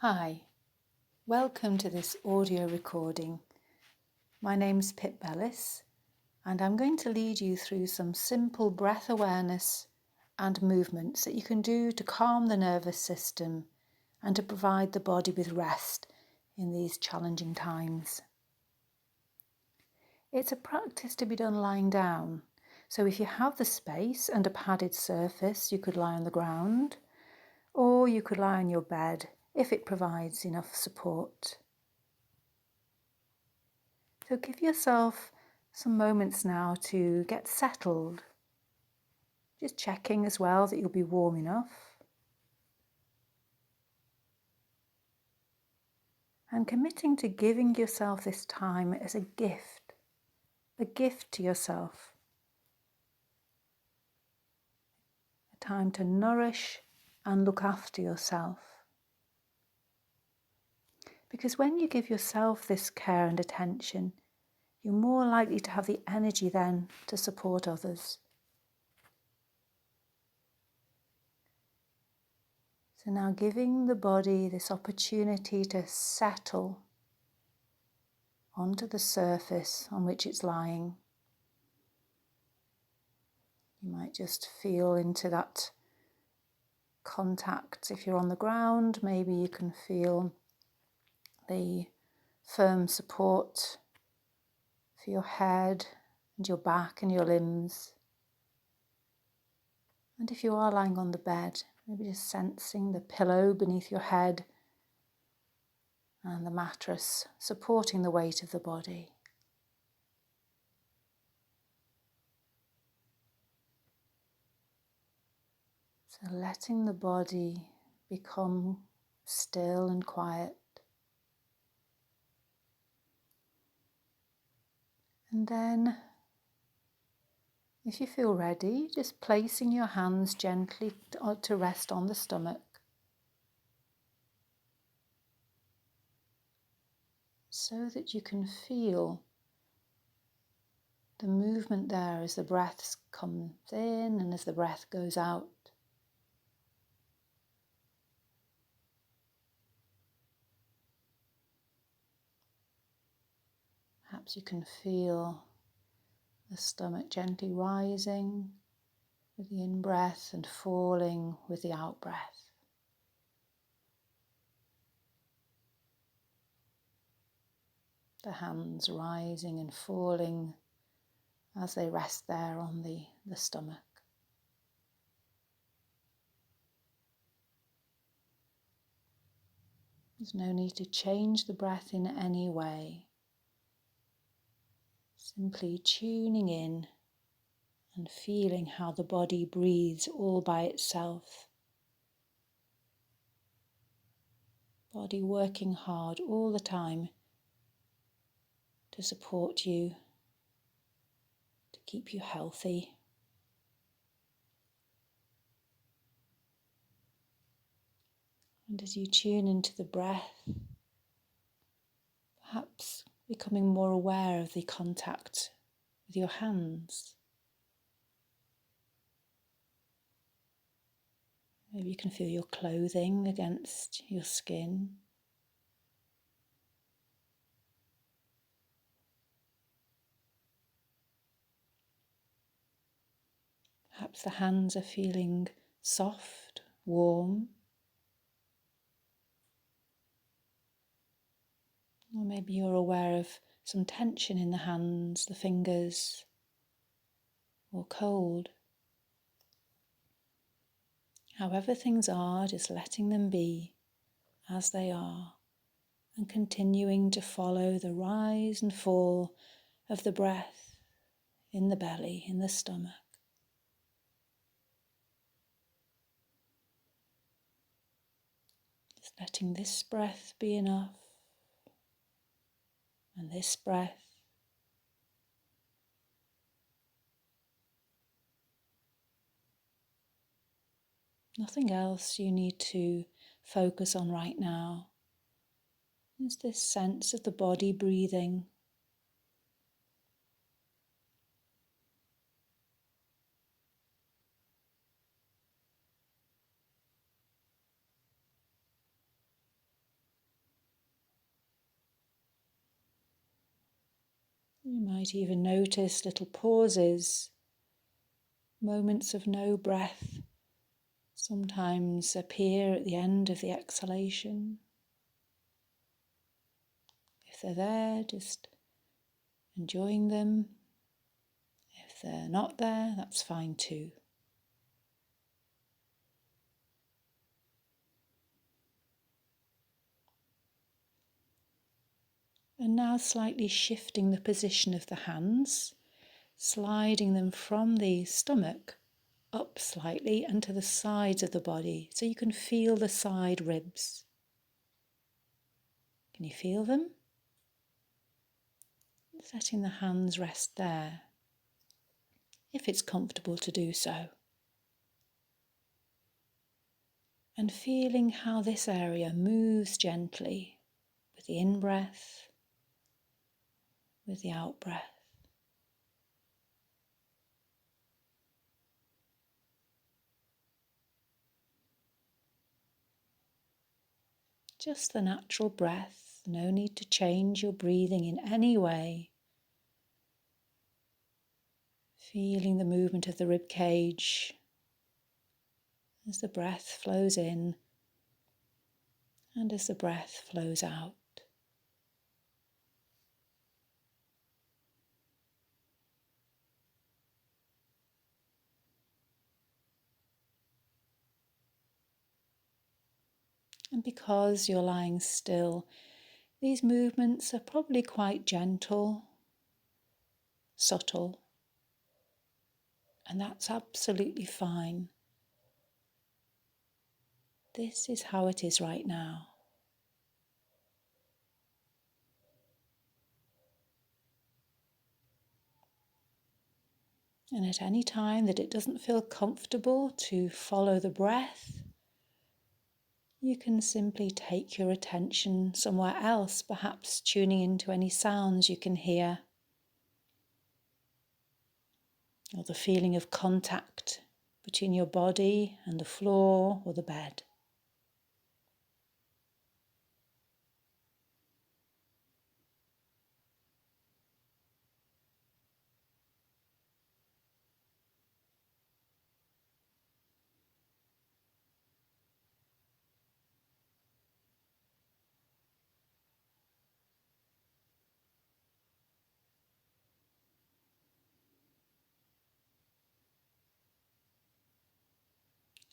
Hi, welcome to this audio recording. My name's Pip Bellis and I'm going to lead you through some simple breath awareness and movements that you can do to calm the nervous system and to provide the body with rest in these challenging times. It's a practice to be done lying down, so if you have the space and a padded surface, you could lie on the ground or you could lie on your bed if it provides enough support. So give yourself some moments now to get settled. Just checking as well that you'll be warm enough. And committing to giving yourself this time as a gift to yourself. A time to nourish and look after yourself. Because when you give yourself this care and attention, you're more likely to have the energy then to support others. So now giving the body this opportunity to settle onto the surface on which it's lying. You might just feel into that contact. If you're on the ground, maybe you can feel the firm support for your head and your back and your limbs. And if you are lying on the bed, maybe just sensing the pillow beneath your head and the mattress supporting the weight of the body. So letting the body become still and quiet. And then, if you feel ready, just placing your hands gently to rest on the stomach. So that you can feel the movement there as the breath comes in and as the breath goes out. Perhaps you can feel the stomach gently rising with the in-breath and falling with the out-breath. The hands rising and falling as they rest there on the stomach. There's no need to change the breath in any way. Simply tuning in and feeling how the body breathes all by itself. Body working hard all the time to support you, to keep you healthy. And as you tune into the breath, perhaps becoming more aware of the contact with your hands. Maybe you can feel your clothing against your skin. Perhaps the hands are feeling soft, warm. Or maybe you're aware of some tension in the hands, the fingers, or cold. However things are, just letting them be as they are and continuing to follow the rise and fall of the breath in the belly, in the stomach. Just letting this breath be enough and this breath. Nothing else you need to focus on right now. It's this sense of the body breathing. You might even notice little pauses, moments of no breath sometimes appear at the end of the exhalation. If they're there, just enjoying them. If they're not there, that's fine too. And now slightly shifting the position of the hands, sliding them from the stomach up slightly and to the sides of the body so you can feel the side ribs. Can you feel them? Just letting the hands rest there, if it's comfortable to do so. And feeling how this area moves gently with the in-breath, with the out-breath. Just the natural breath, no need to change your breathing in any way. Feeling the movement of the rib cage as the breath flows in and as the breath flows out. And because you're lying still, these movements are probably quite gentle, subtle, and that's absolutely fine. This is how it is right now. And at any time that it doesn't feel comfortable to follow the breath, you can simply take your attention somewhere else, perhaps tuning into any sounds you can hear, or the feeling of contact between your body and the floor or the bed.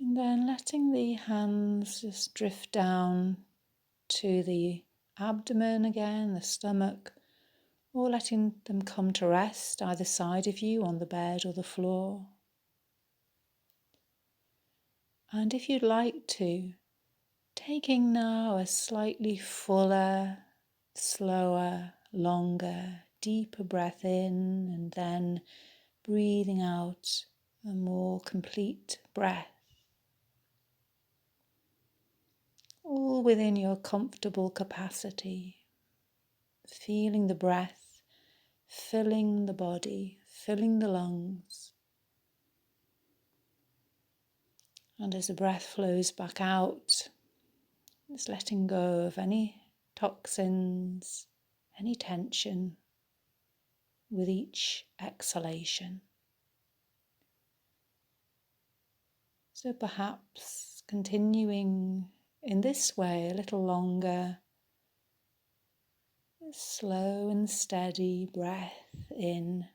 And then letting the hands just drift down to the abdomen again, the stomach, or letting them come to rest either side of you on the bed or the floor. And if you'd like to, taking now a slightly fuller, slower, longer, deeper breath in, and then breathing out a more complete breath. All within your comfortable capacity, feeling the breath, filling the body, filling the lungs. And as the breath flows back out, just letting go of any toxins, any tension with each exhalation. So perhaps continuing in this way a little longer, a slow and steady breath in,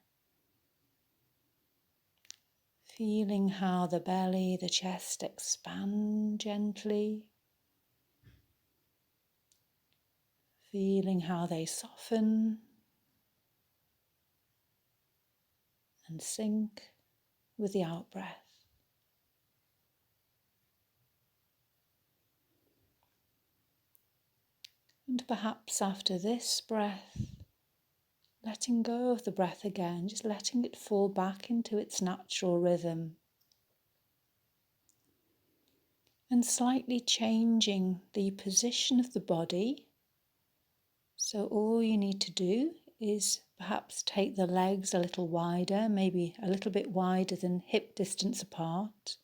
feeling how the belly, the chest expand gently, feeling how they soften and sink with the out-breath. And perhaps after this breath, letting go of the breath again, just letting it fall back into its natural rhythm. And slightly changing the position of the body. So all you need to do is perhaps take the legs a little wider, maybe a little bit wider than hip distance apart.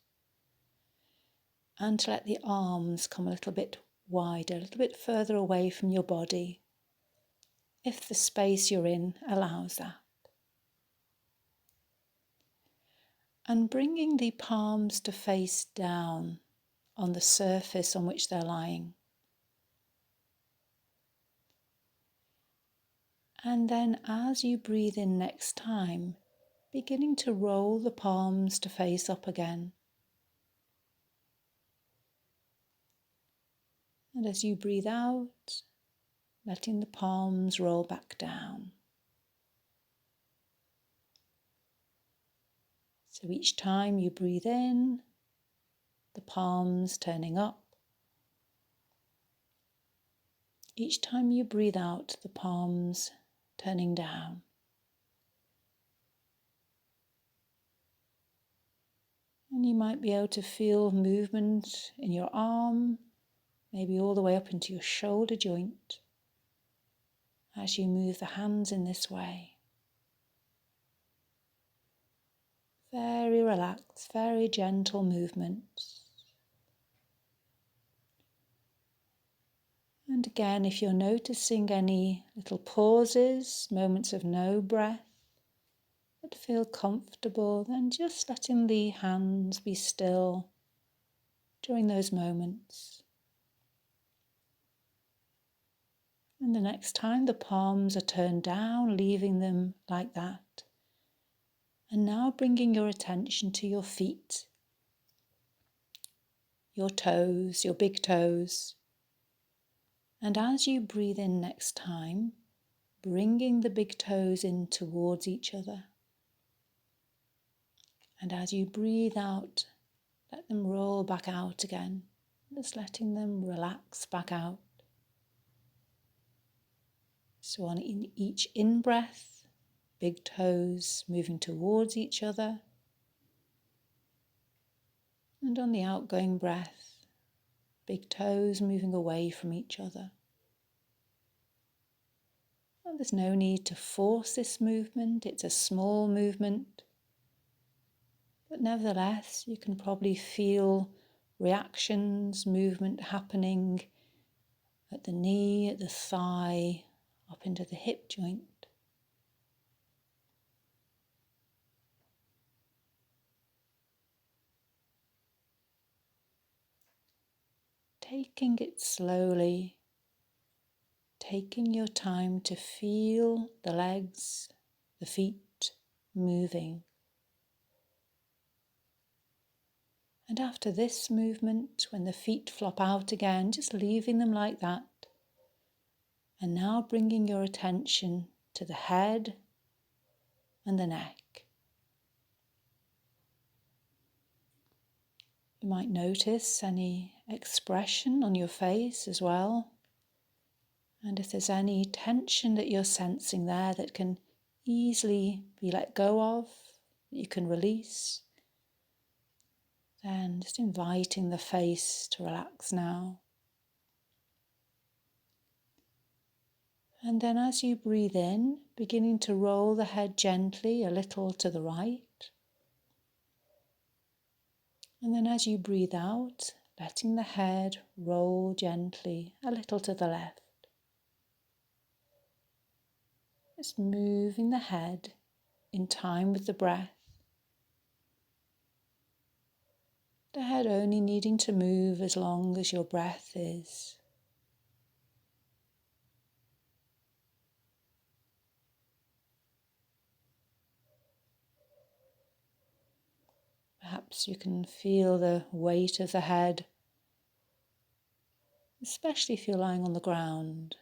And to let the arms come a little bit wider, a little bit further away from your body. if the space you're in allows that. And bringing the palms to face down on the surface on which they're lying. And then as you breathe in next time, beginning to roll the palms to face up again. And as you breathe out, letting the palms roll back down. So each time you breathe in, the palms turning up. Each time you breathe out, the palms turning down. And you might be able to feel movement in your arm, maybe all the way up into your shoulder joint, as you move the hands in this way. Very relaxed, very gentle movements. And again, if you're noticing any little pauses, moments of no breath, but feel comfortable, then just letting the hands be still during those moments. And the next time the palms are turned down, leaving them like that. And now bringing your attention to your feet, your toes, your big toes. And as you breathe in next time, bringing the big toes in towards each other. And as you breathe out, let them roll back out again, just letting them relax back out. So on each in-breath, big toes moving towards each other. And on the outgoing breath, big toes moving away from each other. And there's no need to force this movement, it's a small movement. But nevertheless, you can probably feel reactions, movement happening at the knee, at the thigh, up into the hip joint. Taking it slowly, taking your time to feel the legs, the feet moving. And after this movement, when the feet flop out again, just leaving them like that. And now bringing your attention to the head and the neck. You might notice any expression on your face as well. And if there's any tension that you're sensing there that can easily be let go of, that you can release, then just inviting the face to relax now. And then as you breathe in, beginning to roll the head gently a little to the right. And then as you breathe out, letting the head roll gently a little to the left. Just moving the head in time with the breath. The head only needing to move as long as your breath is. Perhaps you can feel the weight of the head, especially if you're lying on the ground,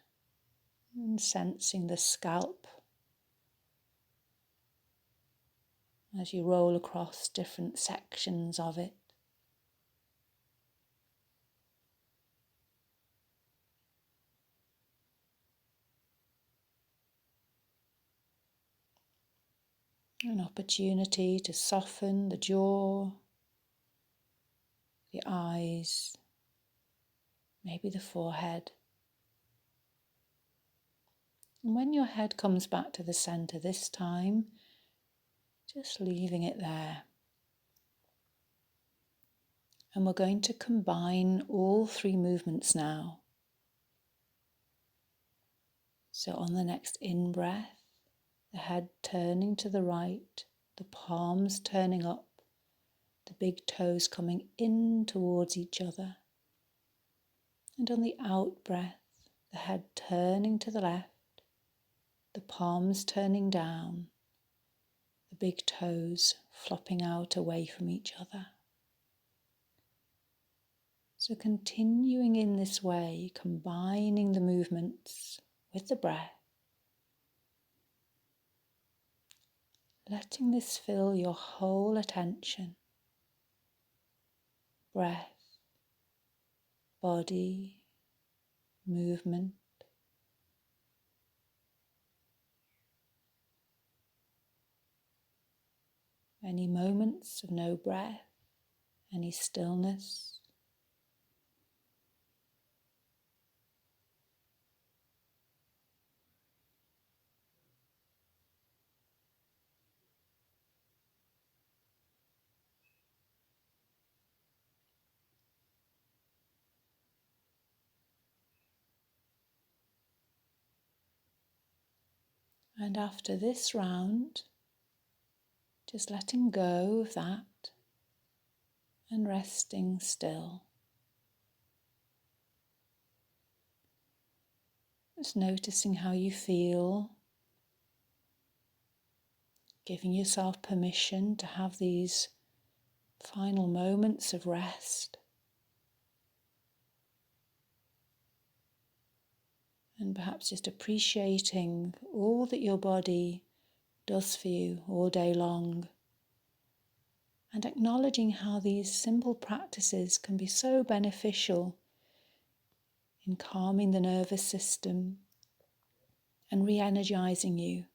and sensing the scalp as you roll across different sections of it. An opportunity to soften the jaw, the eyes, maybe the forehead. And when your head comes back to the center this time, just leaving it there. And we're going to combine all three movements now. So on the next in-breath, the head turning to the right, the palms turning up, the big toes coming in towards each other. And on the out-breath, the head turning to the left, the palms turning down, the big toes flopping out away from each other. So continuing in this way, combining the movements with the breath, letting this fill your whole attention. Breath, body, movement. Any moments of no breath, any stillness. And after this round, just letting go of that and resting still. Just noticing how you feel, giving yourself permission to have these final moments of rest. And perhaps just appreciating all that your body does for you all day long. And acknowledging how these simple practices can be so beneficial in calming the nervous system and re-energizing you,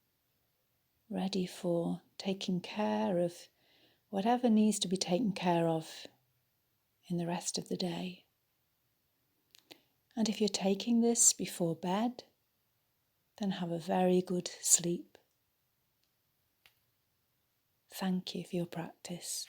ready for taking care of whatever needs to be taken care of in the rest of the day. And if you're taking this before bed, then have a very good sleep. Thank you for your practice.